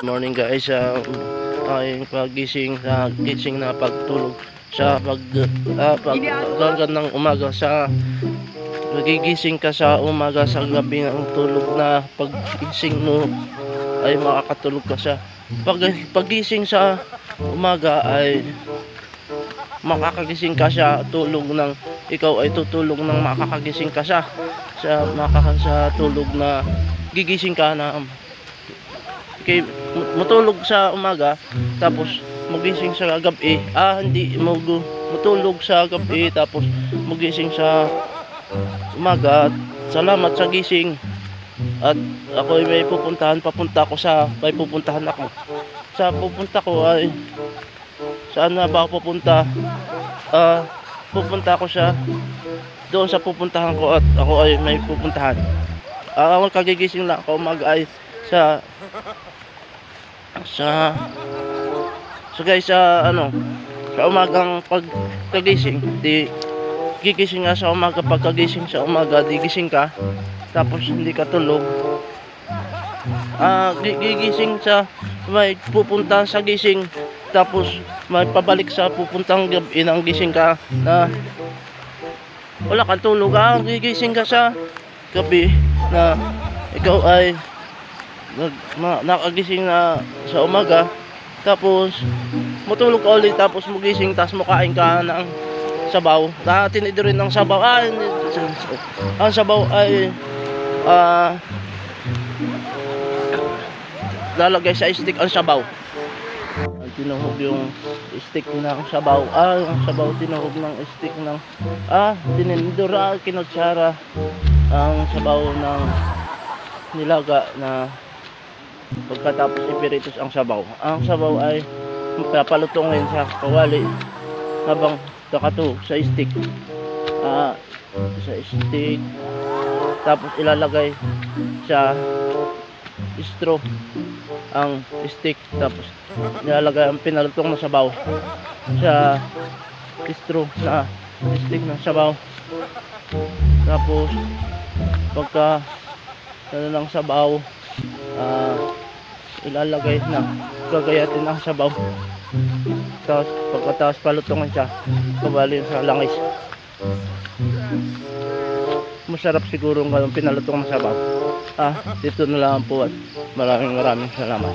Morning guys, ay pagising sa gising na pagtulog sa pagkagan ng umaga sa nagigising ka sa umaga sa gabi ng tulog na paggising mo ay makakatulog ka sa paggising sa umaga ay makakagising ka sa tulog ng ikaw ay tutulog ng makakagising ka sa tulog na gigising ka na matulog sa umaga tapos magising sa gabi, hindi matulog sa gabi tapos magising sa umaga. Salamat sa gising. At ako ay may pupunta ko ay saan na ba ako pupunta? Pupunta ako doon sa pupuntahan ko at ako ay may pupuntahan. Ako kagigising lang ako umaga ay sa umagang pagkagising di gigising nga sa umaga. Pagkagising sa umaga di gising ka tapos hindi ka tulog, gigising sa may pupunta sa gising tapos may pabalik sa pupuntang gabi nang gising ka na wala kang tulog. Gigising ka sa gabi na ikaw ay nakagising na sa umaga tapos matulog ka ulit tapos magising tapos makain ka ng sabaw. Tinidor rin ng sabaw. Ang sabaw ay lalagay sa stick ang sabaw. Tinuhog yung stick ng sabaw. Ang sabaw tinuhog ng stick ng tinidor, kinatsara ang sabaw ng nilaga na pagkatapos ipiritos ang sabaw. Ang sabaw ay papalutongin sa kawali habang nakatuhog sa stick. Tapos ilalagay sa straw ang stick tapos nilalagay ang pinalutong na sabaw sa straw na stick ng sabaw. Tapos pagka ng sabaw ilalagay na gagayatin ang sabaw tapos pagkatapos palutungan siya kabali sa langis. Masarap siguro ng pinalutong ng sabaw. Dito na lang po at maraming salamat.